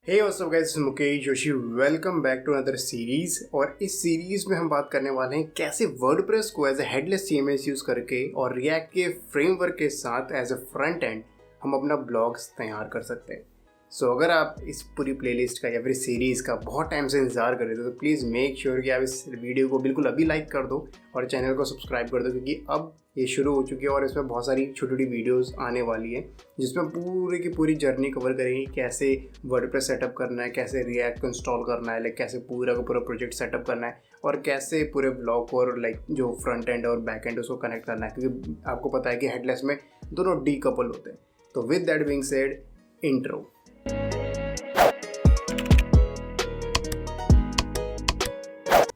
Hey what's up guys, Mukesh Joshi, welcome back to another series. और इस series में हम बात करने वाले हैं कैसे वर्डप्रेस को as a headless CMS use करके और रिएक्ट के फ्रेमवर्क के साथ एज ए फ्रंट एंड हम अपना ब्लॉग्स तैयार कर सकते हैं। सो अगर आप इस पूरी प्लेलिस्ट का या फिर सीरीज़ का बहुत टाइम से इंतजार कर रहे थे तो प्लीज़ मेक श्योर कि आप इस वीडियो को बिल्कुल अभी लाइक कर दो और चैनल को सब्सक्राइब कर दो, क्योंकि अब ये शुरू हो चुकी है और इसमें बहुत सारी छोटी छोटी वीडियोस आने वाली है जिसमें पूरी की पूरी जर्नी कवर करेंगे। कैसे वर्डप्रेस सेटअप करना है, कैसे रिएक्ट को इंस्टॉल करना है, लाइक कैसे पूरा का पूरा प्रोजेक्ट सेटअप करना है और कैसे पूरे ब्लॉग को और लाइक जो फ्रंट एंड और बैक एंड उसको कनेक्ट करना है, क्योंकि आपको पता है कि हेडलेस में दोनों डीकपल होते हैं। तो with that being said, intro.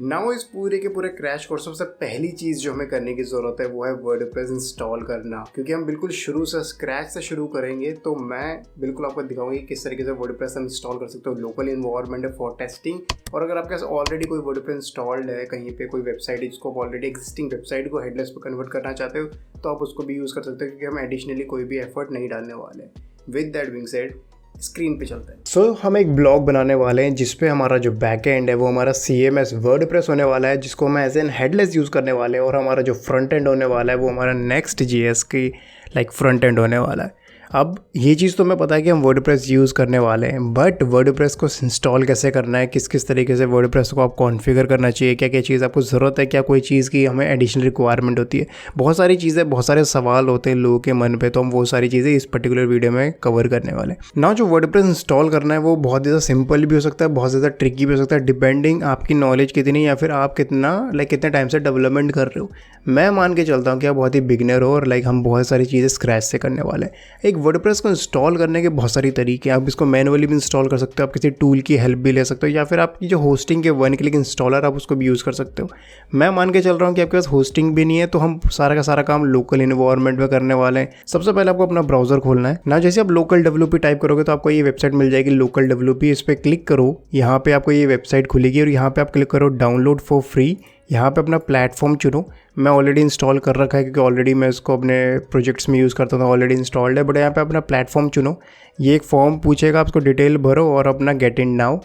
Now इस पूरे के पूरे क्रैश कोर्स सबसे पहली चीज़ जो हमें करने की ज़रूरत है वो है वर्डप्रेस इंस्टॉल करना, क्योंकि हम बिल्कुल शुरू से स्क्रैच से शुरू करेंगे। तो मैं बिल्कुल आपको दिखाऊंगी किस तरीके से वर्डप्रेस हम इंस्टॉल कर सकते हो। लोकल इन्वायरमेंट है फॉर टेस्टिंग, और अगर आपके पास ऑलरेडी कोई वर्डप्रेस इंस्टॉल्ड है कहीं पे, कोई वेबसाइट है जिसको आप ऑलरेडी एग्जिस्टिंग वेबसाइट को हेडलेस पर कन्वर्ट करना चाहते हो, तो आप उसको भी यूज़ कर सकते हो, क्योंकि हम एडिशनली कोई भी एफर्ट नहीं डालने वाले। With that being said, screen पे चलते हैं। सो हम एक ब्लॉग बनाने वाले हैं जिसपे हमारा जो बैक एंड है वो हमारा CMS वर्डप्रेस होने वाला है, जिसको हम एज एन हेडलेस यूज़ करने वाले हैं। और हमारा जो फ्रंट एंड होने वाला है वो हमारा Next.js की फ्रंट एंड होने वाला है। अब ये चीज़ तो हमें पता है कि हम वर्डप्रेस यूज़ करने वाले हैं, बट वर्डप्रेस को इंस्टॉल कैसे करना है, किस किस तरीके से वर्डप्रेस को आप कॉन्फ़िगर करना चाहिए, क्या क्या चीज़ आपको ज़रूरत है, क्या कोई चीज़ की हमें एडिशनल रिक्वायरमेंट होती है, बहुत सारी चीज़ें, बहुत सारे सवाल होते हैं लोगों के मन पे। तो हम वो सारी चीज़ें इस पर्टिकुलर वीडियो में कवर करने वाले हैं। ना जो वर्डप्रेस इंस्टॉल करना है वो बहुत ज़्यादा सिंपल भी हो सकता है, बहुत ज़्यादा ट्रिकी भी हो सकता है, डिपेंडिंग आपकी नॉलेज कितनी या फिर आप कितना कितने टाइम से डेवलपमेंट कर रहे हो। मैं मान के चलता हूँ कि आप बहुत ही बिगिनर हो और हम बहुत सारी चीज़ें स्क्रैच से करने वाले हैं। एक वर्डप्रेस को इंस्टॉल करने के बहुत सारी तरीके हैं। आप इसको मैनुअली भी इंस्टॉल कर सकते हो, आप किसी टूल की हेल्प भी ले सकते हो, या फिर आपकी जो होस्टिंग के वन क्लिक इंस्टॉलर आप उसको भी यूज़ कर सकते हो। मैं मान के चल रहा हूँ कि आपके पास होस्टिंग भी नहीं है, तो हम सारा का सारा काम लोकल इन्वायरमेंट में करने वाले हैं। सबसे पहले आपको अपना ब्राउजर खोलना है ना। जैसे आप लोकल WP टाइप करोगे तो आपको ये वेबसाइट मिल जाएगी, लोकल WP। इस पर क्लिक करो, यहाँ पे आपको ये वेबसाइट खुलेगी और यहाँ पे आप क्लिक करो डाउनलोड फॉर फ्री। यहाँ पे अपना प्लेटफॉर्म चुनो। मैं ऑलरेडी इंस्टॉल कर रखा है क्योंकि ऑलरेडी मैं इसको अपने प्रोजेक्ट्स में यूज़ करता था, ऑलरेडी इंस्टॉल्ड है। बट यहाँ पे अपना प्लेटफॉर्म चुनो। ये एक फॉर्म पूछेगा, आप इसको डिटेल भरो और अपना गेट इन नाउ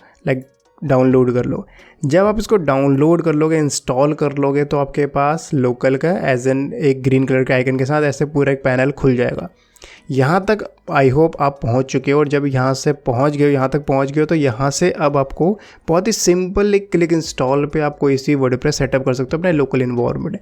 डाउनलोड कर लो। जब आप इसको डाउनलोड कर लोगे, इंस्टॉल कर लोगे, तो आपके पास लोकल का एज एन एक ग्रीन कलर के आइकन के साथ ऐसे पूरा एक पैनल खुल जाएगा। यहाँ तक आई होप आप पहुँच चुके हो। और जब यहाँ से पहुँच गए, यहाँ तक पहुँच गए हो, तो यहाँ से अब आपको बहुत ही सिंपल एक क्लिक इंस्टॉल पे आप कोई सी वर्डप्रेस सेटअप कर सकते हो अपने लोकल इन्वायरमेंट में।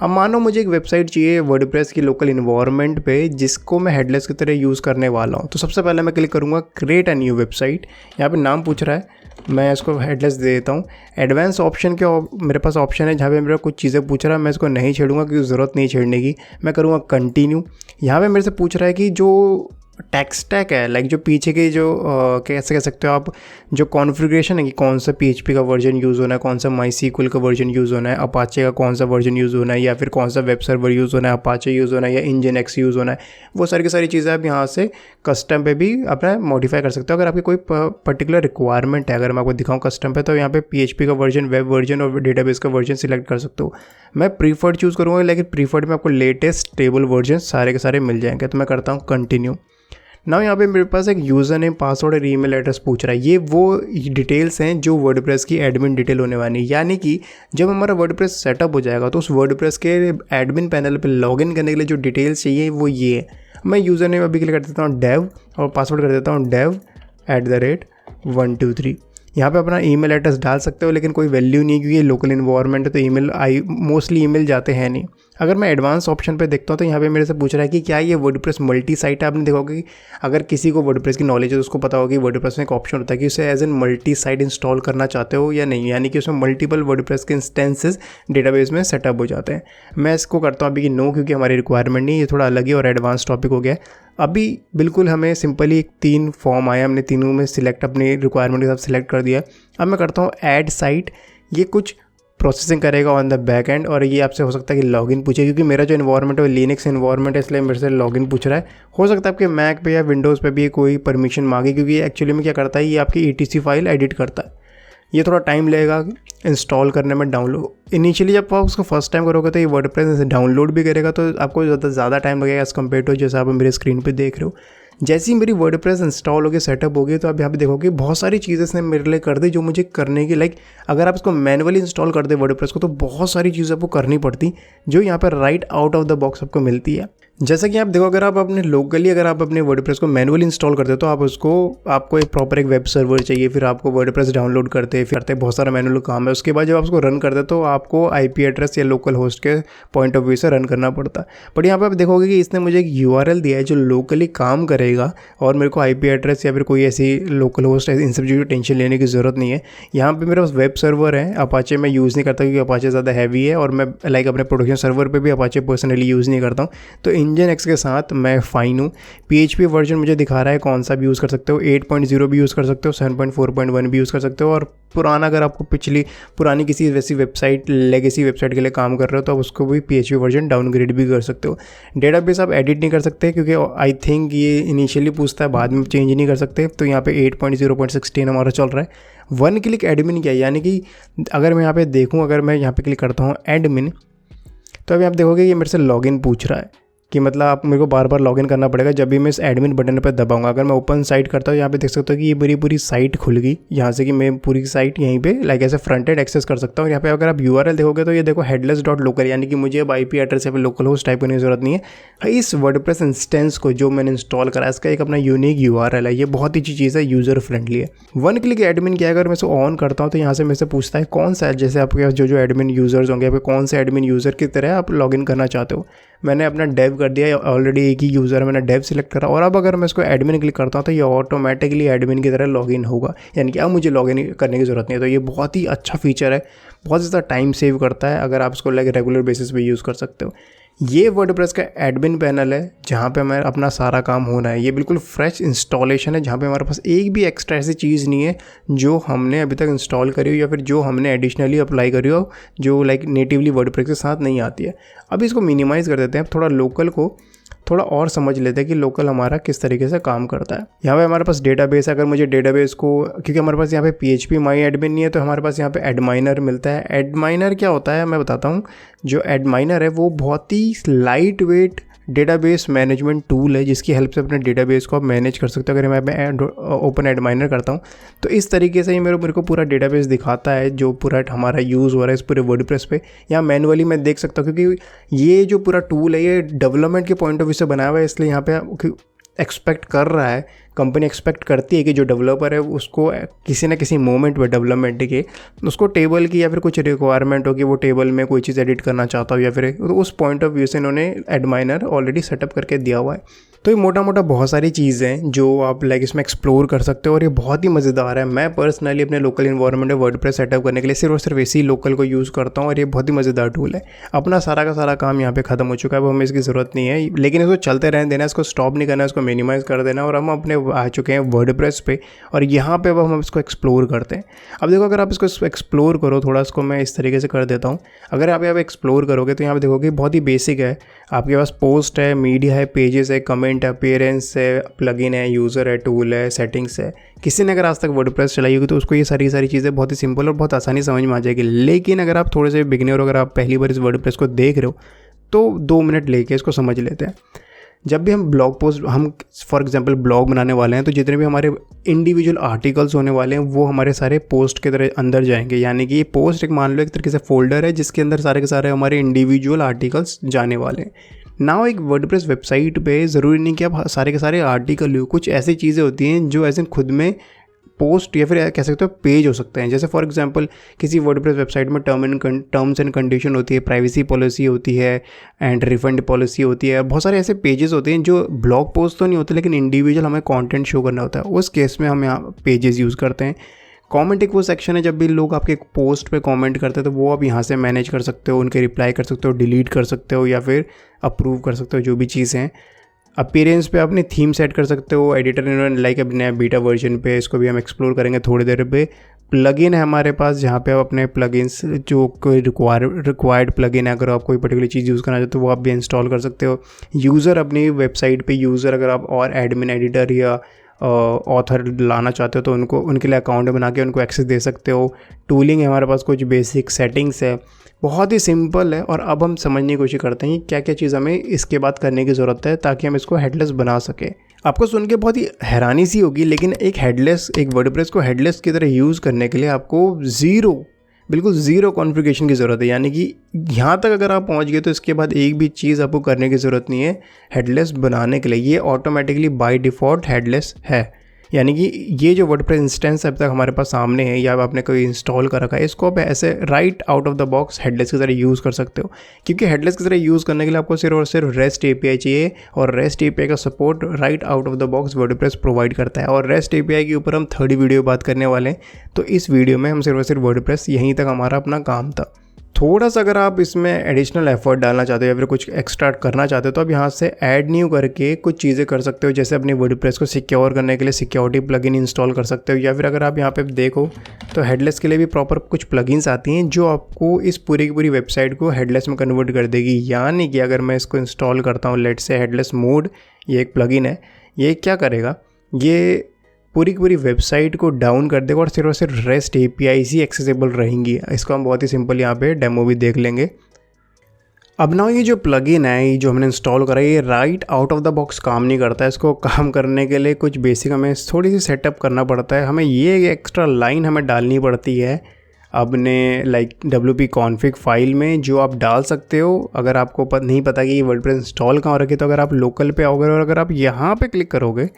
अब मानो मुझे एक वेबसाइट चाहिए वर्डप्रेस की लोकल इन्वायरमेंट पे, जिसको मैं हेडलेस की तरह यूज़ करने वाला हूँ। तो सबसे पहले मैं क्लिक करूँगा क्रिएट अ न्यू वेबसाइट। यहाँ पे नाम पूछ रहा है, मैं इसको हेडलेस दे देता हूँ। एडवांस ऑप्शन के मेरे पास ऑप्शन है जहाँ पे मेरा कुछ चीज़ें पूछ रहा है, मैं इसको नहीं छेड़ूंगा क्योंकि ज़रूरत नहीं छेड़ने की। मैं करूँगा कंटिन्यू। यहाँ पे मेरे से पूछ रहा है कि जो टेक स्टैक है, जो पीछे के जो कैसे कह सकते हो आप, जो कॉन्फ़िगरेशन है कि कौन सा PHP का वर्जन यूज़ होना है, कौन सा MySQL का वर्जन यूज़ होना है, अपाचे का कौन सा वर्जन यूज़ होना है, या फिर कौन सा वेब सर्वर यूज़ होना है, अपाचे यूज़ होना है या Nginx यूज़ होना है। वो सारी की सारी चीज़ें आप यहाँ से कस्टम पे भी अपना मॉडिफाई कर सकते हो अगर आपकी कोई पर्टिकुलर रिक्वायरमेंट है। अगर मैं आपको दिखाऊँ कस्टम पे, तो यहाँ पे PHP का वर्जन, वेब वर्जन और डेटाबेस का वर्जन सिलेक्ट कर सकते हो। मैं प्रीफर्ड चूज़ करूँगा, लेकिन प्रीफर्ड में आपको लेटेस्ट स्टेबल वर्जन सारे के सारे मिल जाएंगे। तो मैं करता हूँ कंटिन्यू। ना यहाँ पे मेरे पास एक यूज़र नेम, पासवर्ड और ईमेल एड्रेस पूछ रहा है। ये वो डिटेल्स हैं जो वर्डप्रेस की एडमिन डिटेल होने वाली है। यानी कि जब हमारा वर्डप्रेस सेटअप हो जाएगा तो उस वर्डप्रेस के एडमिन पैनल पे लॉगिन करने के लिए जो डिटेल्स चाहिए वो ये है। मैं यूज़र नेम अभी के लिए कर देता हूँ dev और पासवर्ड कर देता हूँ dev@123। यहाँ पे अपना ईमेल एड्रेस डाल सकते हो, लेकिन कोई वैल्यू नहीं, क्योंकि ये लोकल इन्वायरमेंट है तो मोस्टली ईमेल जाते हैं नहीं। अगर मैं एडवांस ऑप्शन पे देखता हूँ तो यहाँ पे मेरे से पूछ रहा है कि क्या ये वर्डप्रेस मल्टी साइट है। आपने देखा होगा कि अगर किसी को वर्डप्रेस की नॉलेज है तो उसको पता होगा कि वर्डप्रेस में एक ऑप्शन होता है कि उसे as an multisite install करना चाहते हो या नहीं, यानी कि उसमें मल्टीपल वर्डप्रेस के इंस्टेंसेस डेटाबेस में सेटअप हो जाते हैं। मैं इसको करता हूँ अभी कि नो, क्योंकि हमारी रिक्वायरमेंट नहीं, ये थोड़ा अलग ही और एडवांस टॉपिक हो गया है। अभी बिल्कुल हमें सिंपली 3 फॉर्म आया, हमने तीनों में सिलेक्ट अपनी रिक्वायरमेंट के साथ सिलेक्ट कर दिया। अब मैं करता हूँ ऐड साइट। ये कुछ प्रोसेसिंग करेगा ऑन द बैक एंड, और ये आपसे हो सकता है कि लॉगिन पूछे, क्योंकि मेरा जो इन्वायरमेंट है वो लिनक्स इन्वायरमेंट है, इसलिए मेरे से लॉगिन पूछ रहा है। हो सकता है आपके मैक पे या विंडोज़ पे भी कोई परमिशन मांगे, क्योंकि ये एक्चुअली में क्या करता है, ये आपकी ETC फाइल एडिट करता है। ये थोड़ा टाइम लगेगा इंस्टॉल करने में, डाउनलोड। इनिशियली जब आप उसको फर्स्ट टाइम करोगे तो ये वर्डप्रेस डाउनलोड भी करेगा, तो आपको ज़्यादा टाइम लगेगा एज़ कम्पेयर टू जैसे आप मेरे स्क्रीन पे देख रहे हो। जैसे ही मेरी वर्डप्रेस इंस्टॉल होगी, सेटअप होगी, तो आप यहाँ पे देखोगे बहुत सारी चीज़ें इसने मेरे लिए कर दी जो मुझे करने की, लाइक अगर आप इसको मैनुअली इंस्टॉल कर दे वर्डप्रेस को तो बहुत सारी चीज़ें आपको करनी पड़ती जो यहाँ पर right out of the box आपको मिलती है। जैसा कि आप देखो, अगर आप अपने वर्डप्रेस को मैनुअली इंस्टॉल करते हो तो आपको एक प्रॉपर एक वेब सर्वर चाहिए, फिर आपको वर्डप्रेस डाउनलोड करते बहुत सारा मैनुअल काम है। उसके बाद जब आप उसको रन करते तो आपको आईपी एड्रेस या लोकल होस्ट के पॉइंट ऑफ व्यू से रन करना पड़ता है। बट यहाँ पे आप देखोगे कि इसने मुझे एक यूआरएल दिया है जो लोकली काम करेगा और मेरे को आईपी एड्रेस या फिर कोई ऐसी लोकल होस्ट इन सब चीज़ों की टेंशन लेने की ज़रूरत नहीं है। यहाँ पे मेरे पास वेब सर्वर है, अपाचे मैं यूज़ नहीं करता क्योंकि अपाचे ज़्यादा हैवी है और मैं अपने प्रोडक्शन सर्वर पर भी अपाचे पर्सनली यूज़ नहीं करता हूँ। तो इंजन एक्स के साथ मैं फाइन हूँ। PHP वर्जन मुझे दिखा रहा है कौन सा भी यूज़ कर सकते हो, 8.0 भी यूज़ कर सकते हो, 7.4.1 भी यूज़ कर सकते हो। और पुराना, अगर आपको पुरानी किसी वैसी वेबसाइट, लेगेसी वेबसाइट के लिए काम कर रहे हो तो आप उसको भी PHP वर्जन डाउनग्रेड भी कर सकते हो। डेटाबेस आप एडिट नहीं कर सकते क्योंकि आई थिंक ये इनिशियली पूछता है, बाद में चेंज नहीं कर सकते। तो यहाँ पे 8.0.16 हमारा चल रहा है। 1 क्लिक एडमिन क्या है, यानी कि अगर मैं यहाँ पे देखूँ, अगर मैं यहाँ पे क्लिक करता हूँ एडमिन, तो अभी आप देखोगे ये मेरे से लॉगिन पूछ रहा है कि मतलब आप मेरे को बार बार लॉगिन करना पड़ेगा जब भी मैं इस एडमिन बटन पर दबाऊंगा। अगर मैं ओपन साइट करता हूँ, यहाँ पे देख सकते हो कि ये पूरी साइट खुल गई। यहाँ से कि मैं पूरी साइट यहीं पे लाइक ऐसे फ्रंट एंड एक्सेस कर सकता हूँ। यहाँ पे अगर आप यूआरएल देखोगे तो ये देखो headless.local, यानी कि मुझे अब आईपी एड्रेस या फिर लोकल होस्ट टाइप करने की जरूरत नहीं है। इस वर्डप्रेस इंस्टेंस को जो मैंने इंस्टॉल करा है इसका एक अपना यूनिक यूआरएल है। ये बहुत ही अच्छी चीज़ है, यूज़र फ्रेंडली है। 1 क्लिक एडमिन क्या है, अगर मैं इसे ऑन करता हूँ तो यहाँ से मेरे से पूछता है कौन सा है, जैसे आपके पास जो एडमिन यूज़र्स होंगे, आप कौन से एडमिन यूज़र की तरह आप लॉगिन करना चाहते हो। मैंने अपना डेव कर दिया, ऑलरेडी एक ही यूज़र मैंने डेव सिलेक्ट करा। और अब अगर मैं इसको एडमिन क्लिक करता हूँ तो ये ऑटोमेटिकली एडमिन की तरह लॉगिन होगा, यानी कि अब मुझे लॉगिन करने की ज़रूरत नहीं है। तो ये बहुत ही अच्छा फीचर है, बहुत ज़्यादा टाइम सेव करता है अगर आप इसको लाइक रेगुलर बेसिस पे यूज़ कर सकते हो। ये वर्डप्रेस का एडमिन पैनल है जहाँ पे हमें अपना सारा काम होना है। ये बिल्कुल फ्रेश इंस्टॉलेशन है जहाँ पे हमारे पास एक भी एक्स्ट्रा ऐसी चीज़ नहीं है जो हमने अभी तक इंस्टॉल करी हो या फिर जो हमने एडिशनली अप्लाई करी हो जो लाइक नेटिवली वर्डप्रेस के साथ नहीं आती है। अब इसको मिनिमाइज़ कर देते हैं, थोड़ा लोकल को थोड़ा और समझ लेते हैं कि लोकल हमारा किस तरीके से काम करता है। यहाँ पे हमारे पास डेटाबेस है, अगर मुझे डेटाबेस को, क्योंकि हमारे पास यहाँ पे PHP माई एडमिन नहीं है तो हमारे पास यहाँ पे एडमाइनर मिलता है। एडमाइनर क्या होता है मैं बताता हूँ। जो एडमाइनर है वो बहुत ही light weight database management tool है जिसकी हेल्प से अपने डेटाबेस को आप मैनेज कर सकते हो। अगर मैं ओपन एडमाइनर करता हूँ तो इस तरीके से ही मेरे को पूरा डेटाबेस दिखाता है जो पूरा हमारा यूज़ हो रहा है इस पूरे वर्डप्रेस पे। यहाँ मैनुअली मैं देख सकता हूँ क्योंकि ये जो पूरा टूल है ये डेवलपमेंट के पॉइंट ऑफ व्यू से बनाया हुआ है, इसलिए यहाँ पे एक्सपेक्ट कर रहा है, कंपनी एक्सपेक्ट करती है कि जो डेवलपर है उसको किसी न किसी मोमेंट पर डेवलपमेंट के उसको टेबल की या फिर कुछ रिक्वायरमेंट हो कि वो टेबल में कोई चीज़ एडिट करना चाहता हो या फिर तो उस पॉइंट ऑफ व्यू से इन्होंने एडमाइनर ऑलरेडी सेटअप करके दिया हुआ है। तो ये मोटा मोटा बहुत सारी चीज़ें हैं जो आप लाइक इसमें एक्सप्लोर कर सकते हो और ये बहुत ही मज़ेदार है। मैं पर्सनली अपने लोकल इन्वायरमेंट में वर्डप्रेस सेटअप करने के लिए सिर्फ और सिर्फ इसी लोकल को यूज़ करता हूँ और ये बहुत ही मज़ेदार टूल है। अपना सारा का सारा काम यहाँ पे ख़त्म हो चुका है, अब हमें इसकी ज़रूरत नहीं है, लेकिन इसको चलते रहने देना, इसको स्टॉप नहीं करना, इसको मिनिमाइज़ कर देना और हम अपने आ चुके हैं वर्डप्रेस पे और यहाँ पे अब हम इसको एक्सप्लोर करते हैं। अब देखो अगर आप इसको एक्सप्लोर करो थोड़ा, इसको मैं इस तरीके से कर देता हूँ। अगर आप यहाँ पे एक्सप्लोर करोगे तो यहाँ पे देखोगे बहुत ही बेसिक है। आपके पास पोस्ट है, मीडिया है, पेजेस है, कमेंट है, अपीयरेंस है, प्लगइन है, यूज़र है, टूल है, सेटिंग्स है। किसी ने अगर आज तक वर्डप्रेस चलाई होगी तो उसको ये सारी चीज़ें बहुत ही सिंपल और बहुत आसानी समझ में आ जाएगी। लेकिन अगर आप थोड़े से बिगिनर हो, अगर आप पहली बार इस वर्डप्रेस को देख रहे हो तो 2 मिनट लेके इसको समझ लेते हैं। जब भी हम ब्लॉग पोस्ट, हम फॉर एग्जांपल ब्लॉग बनाने वाले हैं तो जितने भी हमारे इंडिविजुअल आर्टिकल्स होने वाले हैं वो हमारे सारे पोस्ट के तरह अंदर जाएंगे। यानी कि ये पोस्ट एक मान लो एक तरीके से फोल्डर है जिसके अंदर सारे के सारे हमारे इंडिविजुअल आर्टिकल्स जाने वाले हैं। नाउ एक वर्डप्रेस वेबसाइट पे ज़रूरी नहीं कि आप सारे के सारे आर्टिकल हो, कुछ ऐसी चीज़ें होती हैं जो ऐसे खुद में पोस्ट या फिर कह सकते हो पेज हो सकते हैं। जैसे फॉर एग्जांपल किसी वर्डप्रेस वेबसाइट में टर्म्स एंड कंडीशन होती है, प्राइवेसी पॉलिसी होती है एंड रिफंड पॉलिसी होती है। बहुत सारे ऐसे पेजेस होते हैं जो ब्लॉग पोस्ट तो नहीं होते लेकिन इंडिविजुअल हमें कंटेंट शो करना होता है। उस केस में हम यहाँ पेजेस यूज़ करते हैं। कमेंट एक वो सेक्शन है जब भी लोग आपके पोस्ट पे कमेंट करते हैं तो वो आप यहाँ से मैनेज कर सकते हो, उनके रिप्लाई कर सकते हो, डिलीट कर सकते हो या फिर अप्रूव कर सकते हो, जो भी चीज़ हैं। अपीयरेंस पे अपनी थीम सेट कर सकते हो। एडिटर इन्होंने लाइक अपने बीटा वर्जन पे, इसको भी हम एक्सप्लोर करेंगे थोड़ी देर पे। प्लगइन है हमारे पास जहाँ पे आप अपने प्लगइन्स जो कोई रिक्वायर्ड प्लगइन है, अगर आप कोई पर्टिकुलर चीज़ यूज़ करना चाहते हो वो आप भी इंस्टॉल कर सकते हो। यूज़र अपनी वेबसाइट पे यूज़र अगर आप और एडमिन, एडिटर या ऑथर लाना चाहते हो तो उनको उनके लिए अकाउंट बना के उनको एक्सेस दे सकते हो। टूलिंग है हमारे पास, कुछ बेसिक सेटिंग्स है, बहुत ही सिंपल है। और अब हम समझने की कोशिश करते हैं कि क्या क्या चीज़ हमें इसके बाद करने की ज़रूरत है ताकि हम इसको हेडलेस बना सकें। आपको सुन के बहुत ही हैरानी सी होगी, लेकिन एक वर्डप्रेस को हेडलेस की तरह यूज़ करने के लिए आपको बिल्कुल ज़ीरो कॉन्फ़िगरेशन की ज़रूरत है। यानी कि यहाँ तक अगर आप पहुँच गए तो इसके बाद एक भी चीज़ आपको करने की ज़रूरत नहीं है हेडलेस बनाने के लिए। ये ऑटोमेटिकली बाय डिफ़ॉल्ट हेडलेस है। यानी कि ये जो वर्डप्रेस इंस्टेंस अब तक हमारे पास सामने है या आपने कोई इंस्टॉल कर रखा है, इसको आप ऐसे right out of the box headless की तरह यूज़ कर सकते हो। क्योंकि हेडलेस की तरह यूज़ करने के लिए आपको सिर्फ और सिर्फ रेस्ट एपीआई चाहिए, और रेस्ट एपीआई का support right out of the box WordPress provide करता है। और रेस्ट एपीआई के ऊपर हम थर्ड वीडियो बात करने वाले हैं, तो इस वीडियो में हम सिर्फ और सिर्फ वर्डप्रेस यहीं तक हमारा अपना काम था। थोड़ा सा अगर आप इसमें एडिशनल एफर्ट डालना चाहते हो या फिर कुछ एक्स्ट्रा करना चाहते हो तो आप यहाँ से ऐड न्यू करके कुछ चीज़ें कर सकते हो। जैसे अपनी वर्डप्रेस को सिक्योर करने के लिए सिक्योरिटी प्लगइन इंस्टॉल कर सकते हो, या फिर अगर आप यहाँ पे देखो तो हेडलेस के लिए भी प्रॉपर कुछ प्लगइन्स आती हैं जो आपको इस पूरी की पूरी वेबसाइट को हेडलेस में कन्वर्ट कर देगी। यानी कि अगर मैं इसको इंस्टॉल करता हूँ, लेट्स से हेडलेस मोड, ये एक प्लगइन है, ये क्या करेगा, ये पूरी की पूरी वेबसाइट को डाउन कर देगा और सिर्फ रेस्ट एपीआई ही एक्सेसिबल रहेंगी। इसको हम बहुत ही सिंपल यहाँ पे डेमो भी देख लेंगे। अब ना ये जो प्लगइन है, ये जो हमने इंस्टॉल करा है, ये right out of the box काम नहीं करता है। इसको काम करने के लिए कुछ बेसिक हमें थोड़ी सी सेटअप करना पड़ता है। हमें ये एक्स्ट्रा लाइन हमें डालनी पड़ती है अपने WP config फाइल में, जो आप डाल सकते हो अगर आपको नहीं पता कि ये वर्डप्रेस इंस्टॉल कहाँ रखे। तो अगर आप लोकल पे आओगे और अगर आप यहाँ पे क्लिक करोगे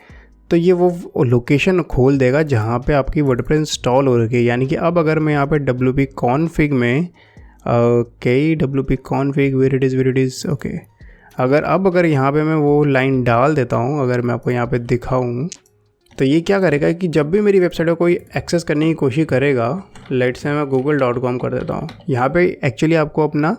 तो ये वो लोकेशन खोल देगा जहाँ पे आपकी वर्डप्रेस इंस्टॉल हो रही है। यानी कि अब अगर मैं यहाँ पे WP config में WP config where it is okay, अगर यहाँ पे मैं वो लाइन डाल देता हूँ, अगर मैं आपको यहाँ पे दिखाऊँ तो ये क्या करेगा कि जब भी मेरी वेबसाइट को कोई एक्सेस करने की कोशिश करेगा, लेट्स से मैं google.com कर देता हूँ। यहाँ पे एक्चुअली आपको अपना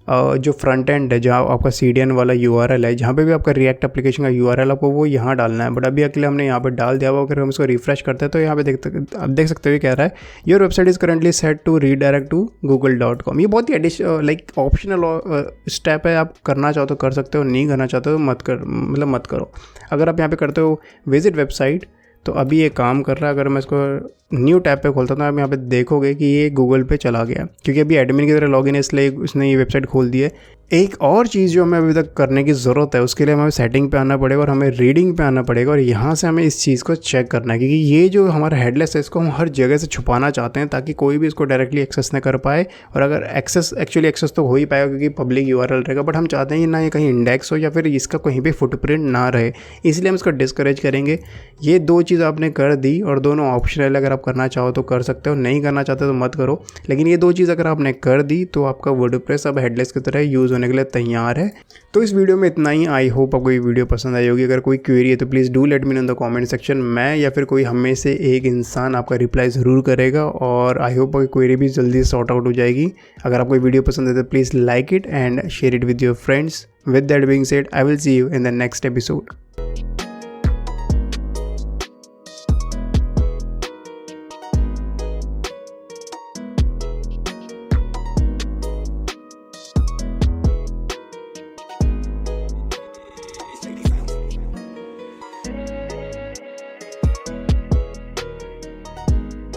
जो फ्रंट एंड है, जहाँ आपका CDN वाला URL है, जहाँ पे भी आपका रिएक्ट एप्लीकेशन का URL आपको वो यहाँ डालना है। बट अभी अकेले हमने यहाँ पे डाल दिया हुआ। अगर हम इसको रिफ्रेश करते हैं तो यहाँ पे आप देख सकते हो ये कह रहा है your website is currently set to redirect to google.com। ये बहुत ही ऑप्शनल स्टेप है। आप करना चाहो तो कर सकते हो, नहीं करना चाहते हो मत करो। अगर आप यहाँ पे करते हो विजिट वेबसाइट, तो अभी ये काम कर रहा है। अगर मैं इसको न्यू टैब पे खोलता हूँ तो आप यहाँ पे देखोगे कि ये गूगल पे चला गया, क्योंकि अभी एडमिन की तरह लॉगिन है, इसलिए उसने ये वेबसाइट खोल दी है। एक और चीज़ जो हमें अभी तक करने की ज़रूरत है, उसके लिए हमें सेटिंग पे आना पड़ेगा और हमें रीडिंग पे आना पड़ेगा, और यहाँ से हमें इस चीज़ को चेक करना है। क्योंकि ये जो हमारा हेडलेस है, इसको हम हर जगह से छुपाना चाहते हैं ताकि कोई भी इसको डायरेक्टली एक्सेस ना कर पाए। और अगर एक्सेस तो हो ही पाएगा क्योंकि पब्लिक URL रहेगा, बट हम चाहते हैं ना ये कहीं इंडेक्स हो या फिर इसका कहीं भी फुटप्रिंट ना रहे, इसलिए हम इसको डिस्करेज करेंगे। ये दो चीज़ आपने कर दी, और दोनों ऑप्शनल, अगर आप करना चाहो तो कर सकते हो, नहीं करना चाहते तो मत करो। लेकिन ये दो चीज़ अगर आपने कर दी तो आपका वर्डप्रेस अब हेडलेस की तरह यूज़ होने के लिए तैयार है। तो इस वीडियो में इतना ही। आई होप आपको ये वीडियो पसंद आई होगी। अगर कोई क्वेरी है तो please do let me know in the comment section. मैं या फिर कोई हमें से एक इंसान आपका रिप्लाई ज़रूर करेगा, और आई होप आपकी क्वेरी भी जल्दी सॉर्ट आउट हो जाएगी। अगर आपको वीडियो पसंद है तो please like it and share it with your friends. With that being said, I will see you in the next episode.